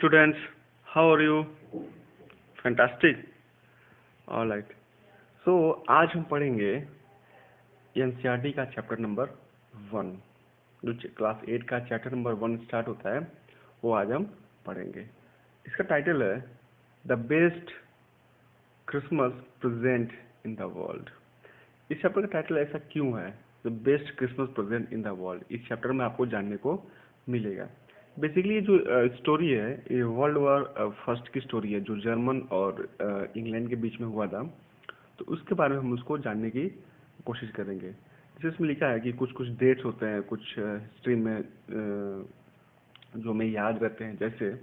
students, how are you? Fantastic. All right. So आज हम पढ़ेंगे एनसीईआरटी का चैप्टर नंबर 1। जो क्लास 8 का चैप्टर नंबर 1 स्टार्ट होता है वो आज हम पढ़ेंगे। इसका टाइटल है the best Christmas present in the world. इस चैप्टर का टाइटल ऐसा क्यों है, the best Christmas present in the world? इस चैप्टर में आपको जानने को मिलेगा। बेसिकली जो स्टोरी है ये वर्ल्ड वॉर फर्स्ट की स्टोरी है, जो जर्मन और इंग्लैंड के बीच में हुआ था। तो उसके बारे में हम उसको जानने की कोशिश करेंगे। जैसे इसमें लिखा है कि कुछ कुछ डेट्स होते हैं, कुछ हिस्ट्री में जो हमें याद रहते हैं, जैसे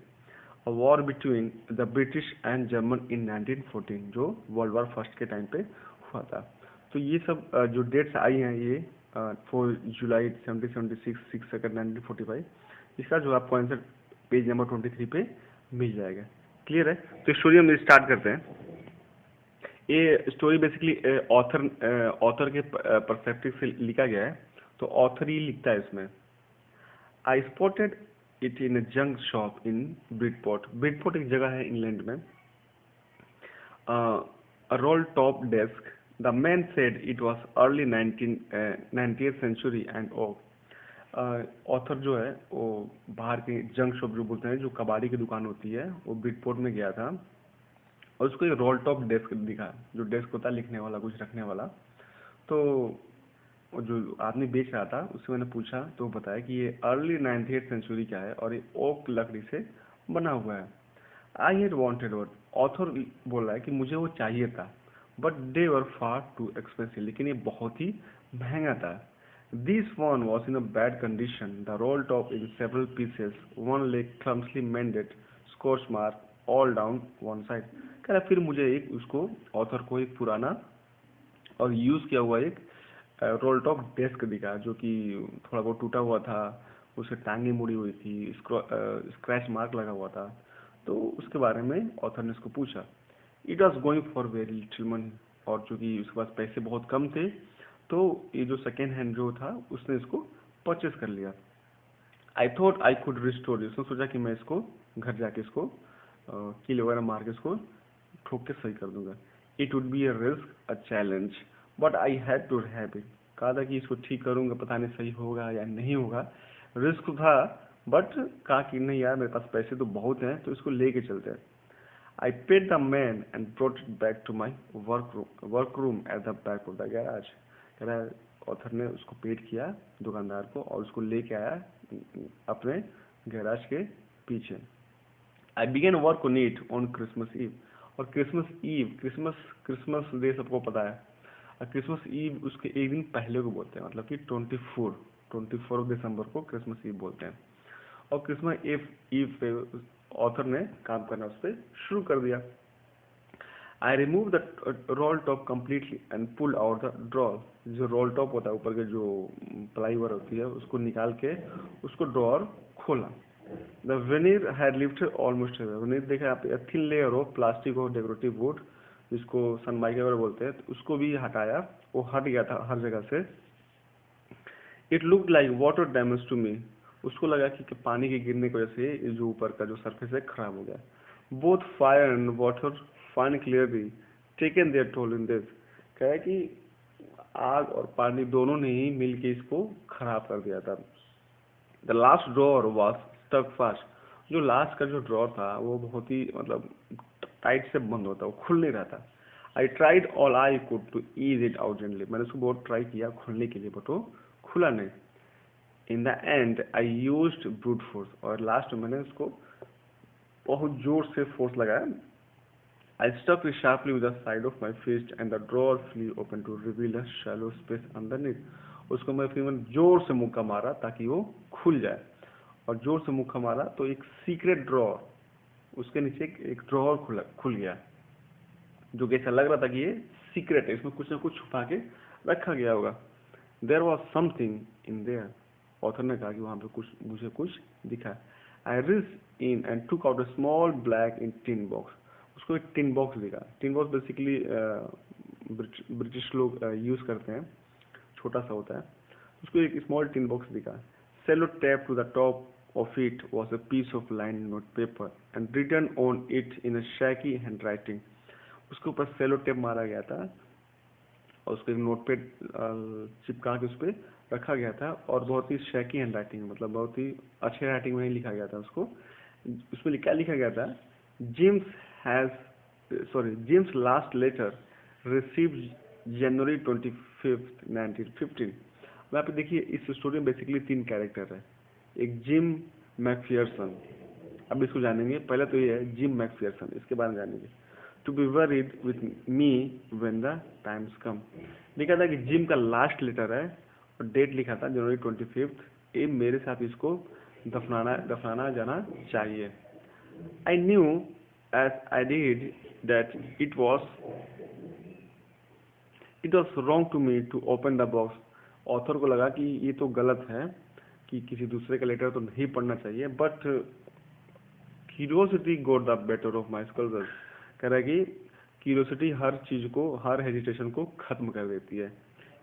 war between the British and German in 1914, जो वर्ल्ड वॉर फर्स्ट के टाइम पे हुआ था। तो ये सब जो डेट्स आई हैं ये 4 जुलाई 1776, 6 अगस्त 1945, इसका जो आपको आंसर पेज नंबर 23 पे मिल जाएगा। क्लियर है? तो स्टोरी हम स्टार्ट करते हैं। ये स्टोरी बेसिकली ऑथर के पर्सपेक्टिव से लिखा गया है। तो ऑथर ही लिखता है इसमें, आई spotted it in a junk shop in Bridport. Bridport एक जगह है इंग्लैंड में। a roll top desk. The man said it was early 19th century and oak. Author जो है वो बाहर के जंक शॉप जो बोलते हैं, जो कबाड़ी की दुकान होती है, वो ब्रिडपोर्ट में गया था और उसको एक रोल टॉप डेस्क दिखा, जो डेस्क होता है लिखने वाला, कुछ रखने वाला। तो जो आदमी बेच रहा था उससे मैंने पूछा तो बताया कि ये अर्ली 19th सेंचुरी का है और ये ओक लकड़ी से बना हुआ है। I had wanted word, author बोल रहा है कि मुझे वो चाहिए था, but they were far too expensive, लेकिन ये बहुत ही महंगा था। This one was in a bad condition, the roll top in several pieces, one leg clumsily mended, scorch mark all down one side. कह रहा फिर मुझे एक उसको ऑथर को एक पुराना और यूज किया हुआ एक रोल टॉप डेस्क दिखा, जो कि थोड़ा बहुत टूटा हुआ था, उससे टांगे मुड़ी हुई थी, स्क्रैच मार्क लगा हुआ था। तो उसके बारे में ऑथर ने उसको पूछा। It was going for very little money, और चूंकि उसके पास पैसे बहुत कम थे तो ये जो सेकेंड हैंड जो था उसने इसको परचेस कर लिया। I thought I could restore, उसने सोचा कि मैं इसको घर जाके इसको कील वगैरह मार के इसको ठोक के सही कर दूंगा। It would be a risk, a challenge, but I had to have it. कहा था कि इसको ठीक करूंगा, पता नहीं सही होगा या नहीं होगा, रिस्क था, बट कहा कि नहीं यार मेरे पास पैसे तो बहुत हैं तो इसको लेके चलते हैं। I paid the man and brought it back to my work room at the back of the garage. कह रहा है ऑथर ने उसको पेड किया दुकानदार को और उसको लेके आया अपने गैराज के पीछे। I began work on it on Christmas Eve, और क्रिसमस ईव, क्रिसमस डे सबको पता है, और क्रिसमस ईव उसके एक दिन पहले को बोलते हैं, मतलब कि 24 दिसंबर को क्रिसमस ईव बोलते हैं। और क्रिसमस ईव पे ऑथर ने काम करना उस पर शुरू कर दिया। I remove the roll top completely and pull out the drawer. जो रोल टॉप होता है ऊपर के जो प्लाईवर होती है उसको निकाल के उसको ड्रॉर खोला। The vernier had lifted almost, vernier देखा आप, थिन लेयर ऑफ प्लास्टिक और डेकोरेटिव वुड, जिसको सनमाइका बोलते हैं, तो उसको भी हटाया, वो हट गया था हर जगह से। It look like water damage to me, उसको लगा कि पानी के गिरने की वजह से जो ऊपर का जो सरफेस है खराब हो गया। Both fire and water fine clearly taken their toll in this, कहा है कि आग और पानी दोनों ने ही मिलके इसको खराब कर दिया था। The last drawer was stuck fast, जो लास्ट का जो ड्रॉर था वो बहुत ही मतलब टाइट से बंद होता, वो खुल नहीं रहा था। I tried all I could to ease it out gently, मैंने उसको बहुत ट्राई किया खोलने के लिए, बट वो खुला नहीं। In the and I used brute force, और लास्ट में मैंने उसको बहुत जोर से फोर्स लगाया। I struck it sharply with the side of my fist and the drawer flew open to reveal a shallow space underneath. उसको मैं फिर मैंने जोर से मुक्का मारा ताकि वो खुल जाए, और जोर से मुक्का मारा तो एक सीक्रेट ड्रॉर, उसके नीचे एक ड्रॉर खुल गया, जो कि ऐसा लग रहा था कि ये सीक्रेट है, इसमें कुछ ना कुछ छुपा के रखा गया होगा। There was something in there, author ने कहा कि वहां पे मुझे कुछ दिखा। I reach in and took out a small black in tin box, उसको एक टिन बॉक्स दिखा। टिन बॉक्स बेसिकली ब्रिटिश लोग यूज करते हैं, छोटा सा होता है। उसको एक स्मॉल टिन बॉक्स दिखा। Cello tape to the top of it was a piece of lined notepaper and written on it in a shaky handwriting. उसके ऊपर सेलो टेप मारा गया था और उसको एक नोट पे चिपका के उस पर रखा गया था और बहुत ही शैकी हैंड राइटिंग मतलब बहुत ही अच्छे राइटिंग में ही लिखा गया था उसको। उसमें क्या लिखा गया था? Jim's Jim's last letter received January 25th 1915। वहाँ पे देखिए इस स्टोरी में बेसिकली 3 कैरेक्टर है। एक जिम मैकफियरसन, अब इसको जानेंगे। पहले तो ये है जिम मैकफियरसन, इसके बारे में जानेंगे। To be worried with me when the times come, लिखा था कि जिम का लास्ट लेटर है और डेट लिखा था जनवरी 25th। ये मेरे साथ इसको दफनाना जाना चाहिए। I knew as I did that it was wrong to me to open the box. Author को लगा कि ये तो गलत है कि किसी दूसरे का लेटर तो नहीं पढ़ना चाहिए, but curiosity got the better of my skulls. कह रहा है कि क्यूरियोसिटी हर चीज को, हर हेजिटेशन को खत्म कर देती है।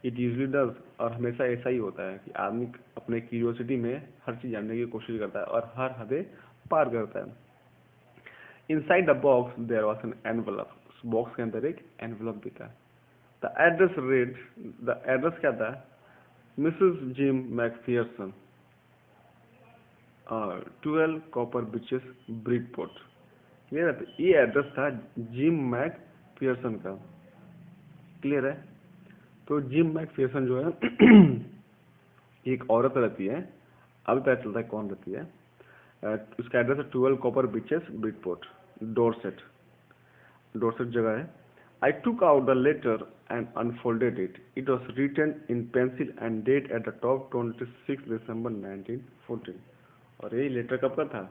इट यूजली डज, और हमेशा ऐसा ही होता है कि आदमी अपने क्यूरियोसिटी में हर चीज जानने की कोशिश करता है और हर हदें पार करता है। Inside the box there was an envelope, उस बॉक्स के अंदर एक एनवलप भी था। The address read, the address क्या था? Mrs Jim McPherson, 12 copper bitches Bridport. Clear है? ये एड्रेस था जिम मैकफियरसन का। क्लियर है? तो जिम मैकफियरसन जो है एक औरत रहती है, अभी पता चलता है कौन रहती है। उसका एड्रेस है 12 copper bitches Bridport, Dorset, Dorset जगह है। I took out the letter and unfolded it. It was written in pencil and date at the top 26 December 1914। और ये लेटर कब का था?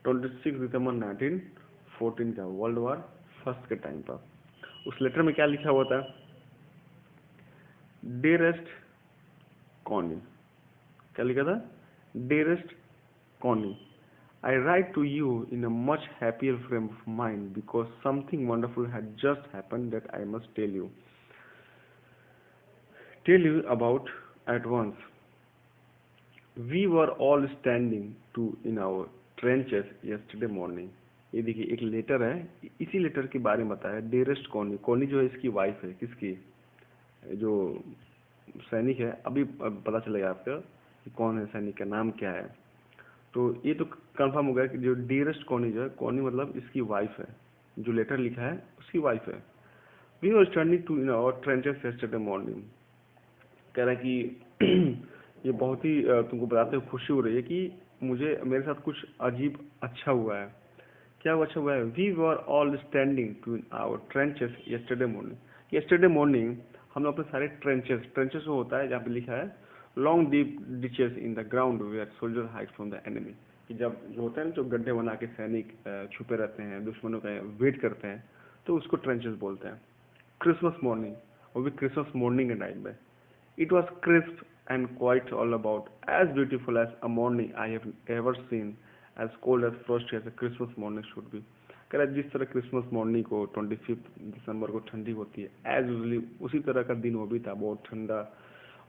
26 दिसंबर 1914 का, वर्ल्ड वॉर फर्स्ट के टाइम पर। उस लेटर में क्या लिखा हुआ था? डियरेस्ट कॉनी, क्या लिखा था? Dearest Connie, I write to you in a much happier frame of mind because something wonderful had just happened that I must tell you about at once. We were all standing in our trenches yesterday morning। ये देखिए एक letter है, इसी letter के बारे में बताया। डेरेस्ट Connie, Connie जो है इसकी वाइफ है, किसकी? जो सैनिक है, अभी पता चलेगा आपका कि कौन है सैनिक, का नाम क्या है। तो ये तो कंफर्म हो गया कि जो डियरेस्ट कॉनी जो है, कॉनी मतलब इसकी वाइफ है, जो लेटर लिखा है उसकी वाइफ है। We were standing to in our trenches yesterday morning. कह रहा है कि ये बहुत ही तुमको बताते हुए खुशी हो रही है कि मुझे, मेरे साथ कुछ अजीब अच्छा हुआ है। क्या अच्छा हुआ है? We were all standing to in our trenches yesterday morning. Yesterday morning हम लोग अपने सारे ट्रेंचेस, ट्रेंचेस होता है जहाँ पे लिखा है long deep ditches in the ground where soldier hide from the enemy, कि जब जो होता है ना, जो गड्ढे बना के सैनिक छुपे रहते हैं, दुश्मनों का वेट करते हैं, तो उसको ट्रेंचेस बोलते हैं। क्रिसमस मॉर्निंग, वो भी क्रिसमस मॉर्निंग के टाइम पे। It was crisp and quite all about as beautiful as a morning I have ever seen, as cold as frost as a Christmas morning should be. कह रहा है जिस तरह Christmas morning को 25 दिसंबर को ठंडी होती है, एज यूजली उसी तरह का दिन वो भी था, बहुत ठंडा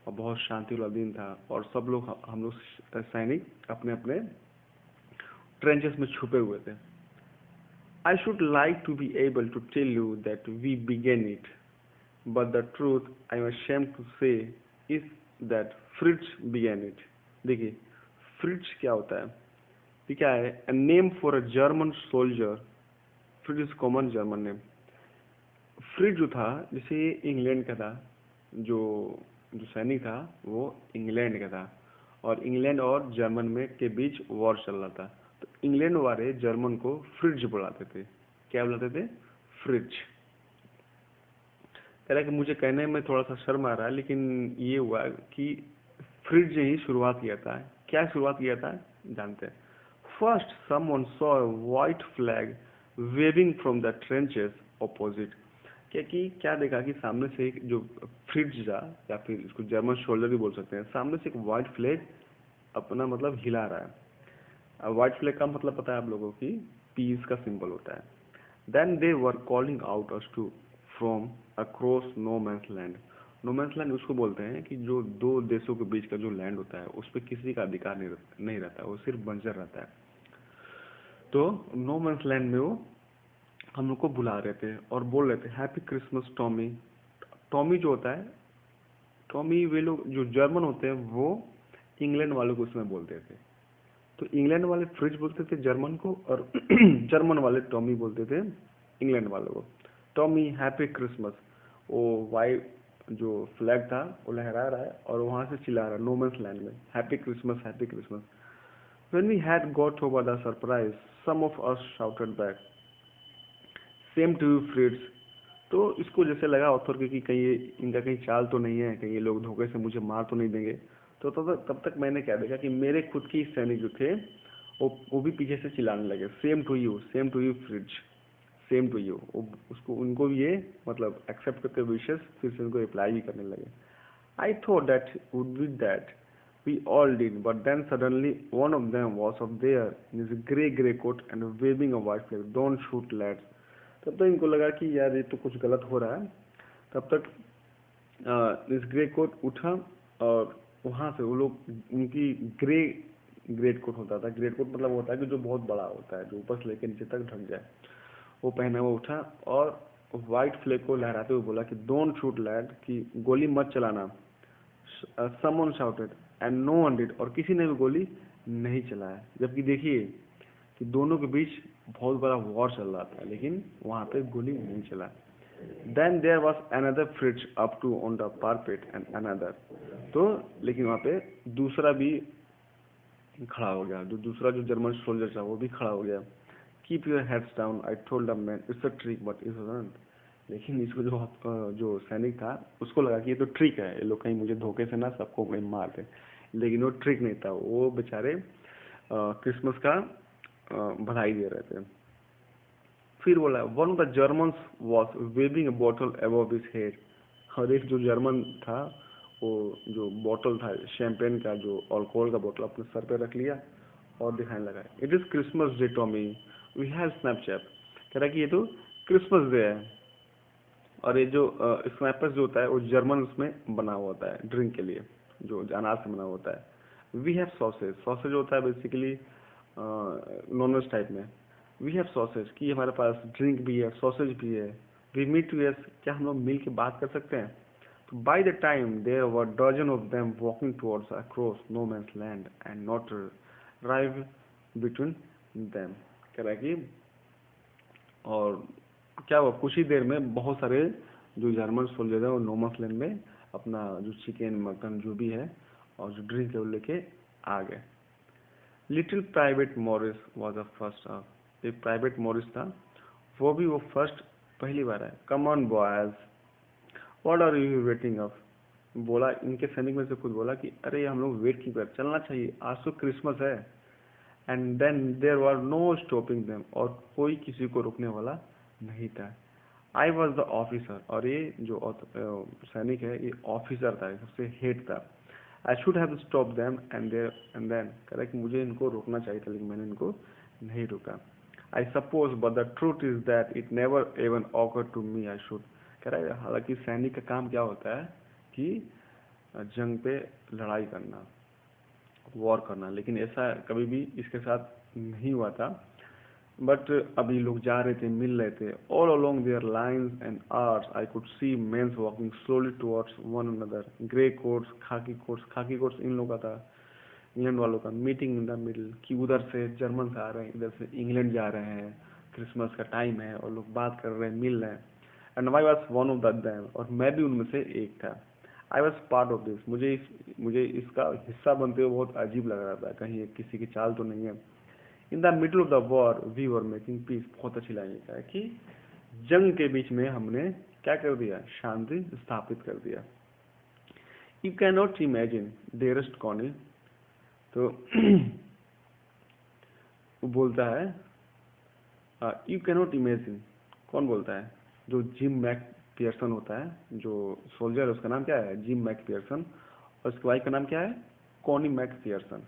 और बहुत शांति वाला दिन था। और सब लोग, हम लोग सैनिक अपने अपने ट्रेंचेस में छुपे हुए थे। I should like to be able to tell you that we began it, but the truth I am ashamed to say is that Fritz began it. देखिए फ्रिट्ज क्या होता है? ये क्या है? A name for a German soldier. Fritz is common German name. Fritz जो था, जैसे इंग्लैंड का था, जो जो सैनिक था वो इंग्लैंड का था, और इंग्लैंड और जर्मन में के बीच वॉर चल रहा था। तो इंग्लैंड वाले जर्मन को फ्रिट्ज बुलाते थे। क्या बुलाते थे? फ्रिट्ज। कह रहा है कि मुझे कहने में थोड़ा सा शर्म आ रहा है, लेकिन ये हुआ कि फ्रिट्ज ही शुरुआत किया था। क्या शुरुआत किया था जानते हैं। First someone saw a white flag waving from the trenches opposite. क्या देखा कि सामने से एक जो फ्रिट्ज था, या फिर इसको जर्मन शोल्डर भी बोल सकते हैं, सामने से एक व्हाइट फ्लैग अपना मतलब हिला रहा है। व्हाइट फ्लैग का मतलब पता है आप लोगों की, पीस का सिंबल होता है। Then they were calling out us to from across no man's land. No man's land उसको बोलते हैं कि जो दो देशों के बीच का जो लैंड होता है उस पर किसी का अधिकार नहीं रहता, वो सिर्फ बंजर रहता है। तो नो मैंस लैंड में वो हम लोग को बुला रहे थे और बोल रहे थे हैप्पी क्रिसमस टॉमी। टॉमी जो होता है, टॉमी वे लोग जो जर्मन होते हैं वो इंग्लैंड वालों को उसमें बोलते थे। तो इंग्लैंड वाले फ्रिज बोलते थे जर्मन को, और जर्मन वाले टॉमी बोलते थे इंग्लैंड वालों को। टॉमी हैप्पी क्रिसमस, वो वाइट जो फ्लैग था वो लहरा रहा है और वहां से चिल्ला रहा है नो मैंस लैंड में happy Christmas happy Christmas. When we had got over the surprise, some of us shouted back, "Same to you, Fritz." तो इसको जैसे लगा ऑथर के कि कहीं इनका कहीं चाल तो नहीं है, कहीं ये लोग धोखे से मुझे मार तो नहीं देंगे। तो तब तक मैंने क्या देखा कि मेरे खुद के सैनिक जो थे वो भी पीछे से चिल्लाने लगे, same to you Fritz, same to you. उसको उनको भी ये मतलब एक्सेप्ट करके विशेष फिर से उनको रिप्लाई भी करने लगे। I thought that would be that. We all did, but then suddenly one of them was up there in his grey coat and waving a white flag. Don't shoot, lads. तब तक इनको लगा कि यार ये तो कुछ गलत हो रहा है। तब तक इस ग्रे कोट उठा और वहां से वो लोग उनकी ग्रेट कोट होता था। ग्रेट कोट मतलब होता है कि जो बहुत बड़ा होता है, जो ऊपर से लेकर नीचे तक ढक जाए, वो पहना हुआ उठा और व्हाइट फ्लैग को लहराते हुए बोला कि डोंट शूट लैड, कि गोली मत चलाना। someone shouted and no one did, और किसी ने भी गोली नहीं चलाया। जबकि देखिए कि दोनों के बीच बहुत बड़ा वॉर चल रहा था, लेकिन वहां पे गोली नहीं चला। Then there was another fridge up to on the parapet and another, तो लेकिन वहां पे दूसरा भी खड़ा हो गया, जो दूसरा जो जर्मन सोल्जर था वो भी खड़ा हो गया। Keep your heads down, I told the man, it's a trick but it wasn't. लेकिन इसको जो सैनिक था उसको लगा कि ये तो ट्रिक है, ये लोग कहीं मुझे धोखे से ना सबको कहीं मार दे। लेकिन वो ट्रिक नहीं था, वो बेचारे क्रिसमस का बधाई दे रहे थे। फिर बोला one of the Germans was waving a bottle above his head, और एक जो जर्मन था वो जो बॉटल था शैंपेन का, जो अल्कोहल का बॉटल अपने सर पे रख लिया और दिखाने लगा, it is Christmas day Tommy, we have Snapchat. कह रहा कि ये तो क्रिसमस डे है। और ये जो स्नैपर्स जो होता है वो जर्मन उसमें बना हुआ होता है ड्रिंक के लिए, जो अनाज से बना हुआ होता है। वी हैव सॉसेज, सॉसेज होता है बेसिकली नॉन वेज टाइप में। वी हैव सॉसेज, कि हमारे पास ड्रिंक भी है सॉसेज भी है। वी मीट टू यस, क्या हम लोग मिल के बात कर सकते हैं। तो by the time there were dozen of them walking towards across no man's land and not राइव बिटवीन देम। कह रहा है कि और क्या हुआ, कुछ ही देर में बहुत सारे जो जर्मन सोल्जर है वो नो मैंस लैंड में अपना जो चिकन मटन जो भी है और जो ड्रिंक है वो लेके आ गए। Little private Morris was the first. एक प्राइवेट मॉरिस था, वो फर्स्ट पहली बार है। Come on boys, what are you waiting up, बोला इनके सैनिक में से खुद बोला कि अरे हम लोग वेट क्यों कर, चलना चाहिए, आज तो क्रिसमस है। And then there were no stopping them, और कोई किसी को रोकने वाला नहीं था। आई वॉज द ऑफिसर, और ये जो सैनिक है ये ऑफिसर था, सबसे हेड था। I should have stop them and then, कह रहा कि मुझे इनको रोकना चाहिए था लेकिन मैंने इनको नहीं रोका। I suppose but the truth is that it never even occur to me I should. कह रहा है हालांकि सैनिक का काम क्या होता है कि जंग पे लड़ाई करना, वॉर करना, लेकिन ऐसा कभी भी इसके साथ नहीं हुआ था। बट अभी लोग जा रहे थे, मिल रहे थे। All along their lines and ours I could see men walking slowly towards one another, grey coats khaki coats इन लोगों का था, इंग्लैंड वालों का। मीटिंग इन द मिडल, कि उधर से जर्मन आ रहे हैं, इधर से इंग्लैंड जा रहे हैं, क्रिसमस का टाइम है और लोग बात कर रहे हैं, मिल रहे हैं। And I was one of them, और मैं भी उनमें से एक था। I was part of this, मुझे इसका हिस्सा बनते हुए बहुत अजीब लग रहा था, कहीं किसी की चाल तो नहीं है। In the middle of the war we were making peace, बहुत अच्छी लाइन है कि जंग के बीच में हमने क्या कर दिया, शांति स्थापित कर दिया। You can not imagine dearest Connie, तो वो बोलता है यू कैन नॉट इमेजिन, कौन बोलता है, जो जिम मैक पियर्सन होता है, जो सोल्जर है उसका नाम क्या है, जिम मैक पियर्सन, और उसकी वाइफ का नाम क्या है, कॉनी मैक पियर्सन।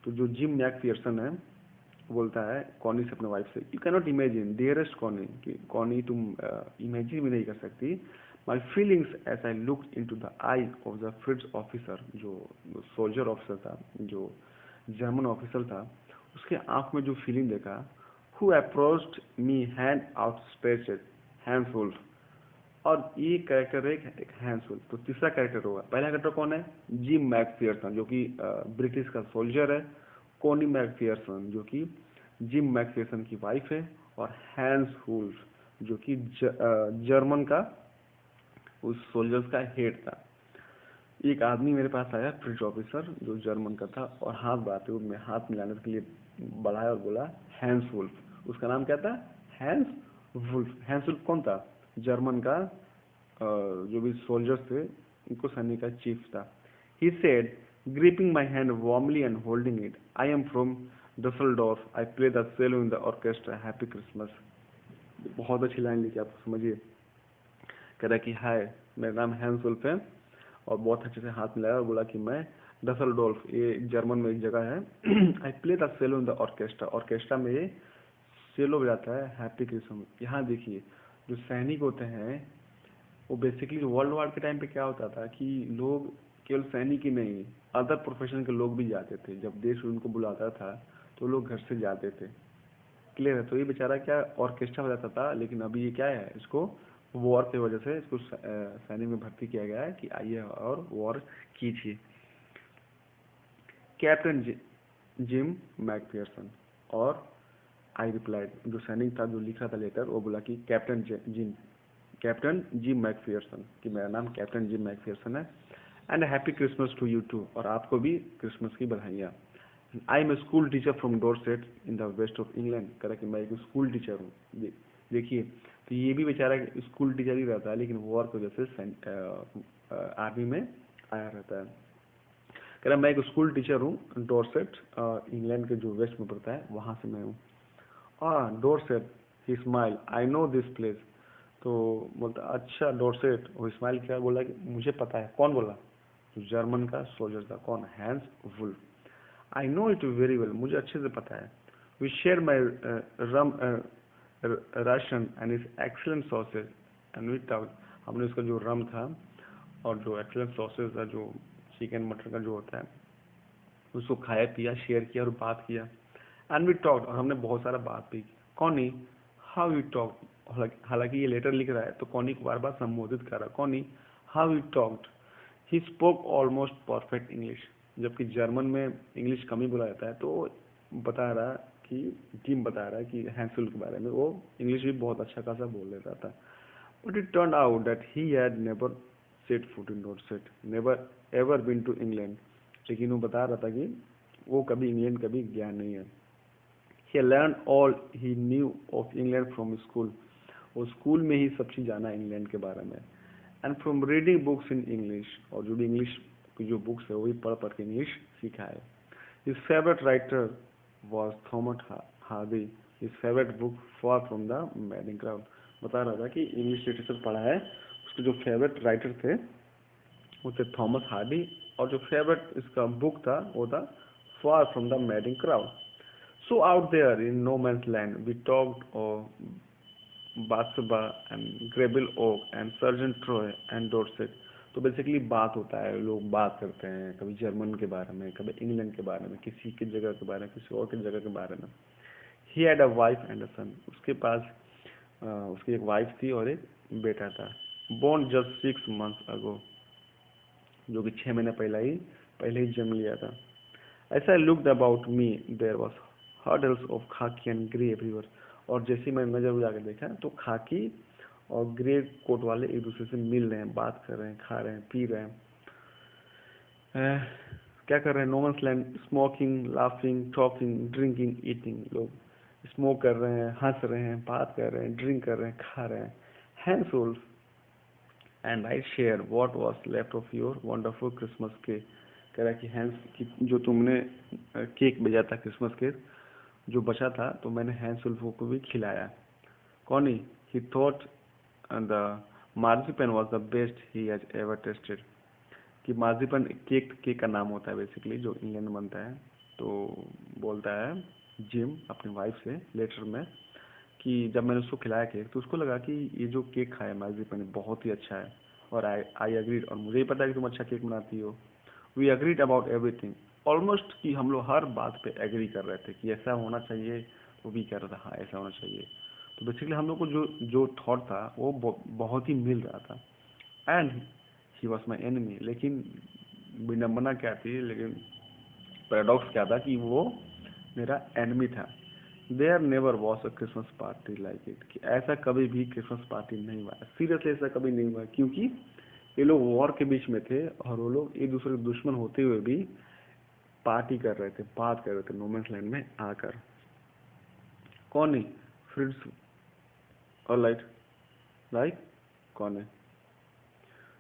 तो जो जिम मैक पियर्सन है बोलता है कॉनी से अपने वाइफ से, you can not imagine dearest Connie, कि कॉनी तुम इमेजिन भी नहीं कर सकती my feelings as I look into the eye of the Fritz officer, जो सोल्जर ऑफिसर था, जो जर्मन ऑफिसर था, उसके आंख में जो फीलिंग देखा, who approached me hand outstretched, Hans Wolf. और ये कैरेक्टर है एक हैंड्स वुल्फ। तो तीसरा कैरेक्टर होगा, पहला कैरेक्टर कौन है, जिम मैकफियरसन, जो कि ब्रिटिश का सोल्जर है, कोनी मैकफियरसन जो कि जिम मैकफियरसन की वाइफ है, और हैंड्स वुल्फ जो कि जर्मन का उस सोल्जर्स का हेड था। एक आदमी मेरे पास आया, फ्रिज ऑफिसर जो जर्मन का था, और हाथ बढ़ाते हुए मैं हाथ मिलाने के लिए बढ़ाया और बोला हैंस वुल्फ। उसका नाम क्या था, हैंस वुल्फ। हैंस वुल्फ कौन था, जर्मन का जो भी सोल्जर्स थे उनको सैनिक का चीफ था। He said gripping my hand warmly and holding it, I am from Dusseldorf, I play the cello in the orchestra, happy Christmas. बहुत अच्छी लाइन लिखी, आप समझिए। कह रहा कि हाय, मेरा नाम हैंस वुल्फ है, और बहुत अच्छे से हाथ मिलाया और बोला कि मैं डसलडोल्फ, ये जर्मन में एक जगह है, I play the cello in the orchestra, orchestra में ये सेलो बजाता है, हैप्पी क्रिसमस। यहाँ देखिए, जो सैनिक होते हैं वो बेसिकली वर्ल्ड वार के टाइम पे क्या होता था कि लोग केवल सैनिक ही नहीं, अदर प्रोफेशन के लोग भी जाते थे। जब देश उनको बुलाता था तो लोग घर से जाते थे। क्लियर है। तो ये बेचारा क्या ऑर्केस्ट्रा बजाता था, लेकिन अभी ये क्या है, इसको वॉर की वजह से इसको सैनिक में भर्ती किया गया है कि आइए और वॉर कीजिए। कैप्टन जिम मैकफियरसन, और आई रिप्लाइड, जो सैनिक था जो लिख रहा था लेटर, वो बोला कि कैप्टन जिम मैकफियरसन, कि मेरा नाम कैप्टन जिम मैकफियरसन है, and happy Christmas to you too, और आपको भी क्रिसमस की बधाइयाँ। I am a school teacher from Dorset in the west of England. कह रहा कि मैं एक स्कूल टीचर हूँ। देखिए, तो ये भी बेचारा स्कूल टीचर ही रहता है, लेकिन वॉर की वजह से आर्मी में आया रहता है। कह रहा मैं एक स्कूल टीचर हूँ, डोरसेट इंग्लैंड के जो वेस्ट में पड़ता है वहाँ से मैं हूँ। Dorset, he smile, I know this place. तो बोलता अच्छा डोरसेट, वो स्माइल किया, बोला कि मुझे पता है। कौन बोला, तो जर्मन का सोल्जर था। कौन, Hans Wolf. I know it very well, मुझे अच्छे से पता है। We share my rum ration and is excellent sausage and we talk. हमने उसका जो रम था और जो एक्सलेंट सॉसेज था, जो चिकन मटन का जो होता है, उसको खाया पिया, शेयर किया और बात किया। एंड वी टॉक, और हमने बहुत सारा बात भी की। कौनी, हाउ यू टॉक। हालांकि ये लेटर लिख रहा है तो कौनी को बार बार संबोधित कर रहा है। कौनी, how you talked. He spoke almost perfect English. जबकि जर्मन में इंग्लिश कम ही बोला जाता है, तो बता रहा कि टीम बता रहा है कि हैंसुल के बारे में वो इंग्लिश भी बहुत अच्छा खासा बोल लेता था। But it turn out that he had never set foot in Dorset, never ever been to England. लेकिन वो बता रहा था कि वो कभी इंग्लैंड कभी गया नहीं है। He learned all he knew of England from school. वो स्कूल में ही सब चीज़ जाना इंग्लैंड के बारे में। And from reading books in English, और जो भी इंग्लिश की जो बुक्स है वही पढ़ पढ़ के इंग्लिश सीखा है। His favourite writer was Thomas Hardy. His favourite book for from the madding crowd. बता रहा था कि इंग्लिश लिटरेचर पढ़ा है, उसके जो फेवरेट राइटर थे वो थे थॉमस हार्डी, और जो फेवरेट इसका बुक था वो था far from the madding crowd. So out there in no man's land, we talked of Bathsheba and Grable Oak and Sergeant Troy and Dorset. तो बेसिकली बात होता है, लोग बात करते हैं कभी जर्मन के बारे में, कभी इंग्लैंड के बारे में, किसी की जगह के बारे में, किसी और की जगह के बारे में। He had a wife and a son. उसके पास उसकी एक वाइफ थी और एक बेटा था। बोर्न जस्ट 6 months अगो, जो कि 6 महीने पहले ही जन्म लिया था। As I looked about me, there was hurdles of khaki and grey everywhere. और जैसे मैं नजर उड़ा के देखा तो खाकी और ग्रे कोट वाले एक दूसरे से मिल रहे हैं, बात कर रहे हैं, खा रहे हैं, पी रहे हैं। क्या कर रहे हैं, no man's land, smoking, laughing, talking, drinking, eating. लोग स्मोक कर रहे हैं, हंस रहे हैं, बात कर रहे हैं, ड्रिंक कर रहे हैं, खा रहे हैं। Hans Wolf and I share what was left of your wonderful Christmas cake. कह रहा है कि हैंस की जो तुमने केक भेजा था क्रिसमस केक, जो बचा था तो मैंने हैंस वुल्फ को भी खिलाया। कौन he thought the marzipan was the best he has ever tasted. कि मार्जिपन केक का नाम होता है बेसिकली, जो इंग्लैंड में बनता है। तो बोलता है जिम अपनी वाइफ से लेटर में कि जब मैंने उसको खिलाया केक तो उसको लगा कि ये जो केक खाया मैजिक ने बहुत ही अच्छा है, और आई एग्रीड, और मुझे ही पता है कि तुम अच्छा केक बनाती हो। We agreed about everything, almost कि हम लोग हर बात पे एग्री कर रहे थे कि ऐसा होना चाहिए। वो भी कह रहा था हाँ ऐसा होना चाहिए। तो बेसिकली हम लोग को जो जो थॉट था वो बहुत ही मिल रहा था। And he was my enemy, लेकिन विडम्बना क्या थी, लेकिन पैराडॉक्स क्या था कि वो मेरा एनिमी था। There never was a Christmas party like it, कि ऐसा कभी भी क्रिसमस पार्टी नहीं हुआ, सीरियसली ऐसा कभी नहीं हुआ, क्योंकि ये लोग वॉर के बीच में थे और वो लोग एक दूसरे के दुश्मन होते हुए भी पार्टी कर रहे थे, बात कर रहे थे नो मैंस लैंड में आकर। कौन नहीं? फ्रिट्स और लाइट, लाइक कौन है?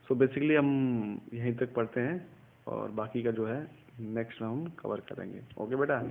सो बेसिकली हम यहीं तक पढ़ते हैं, और बाकी का जो है नेक्स्ट में हम कवर करेंगे। ओके बेटा।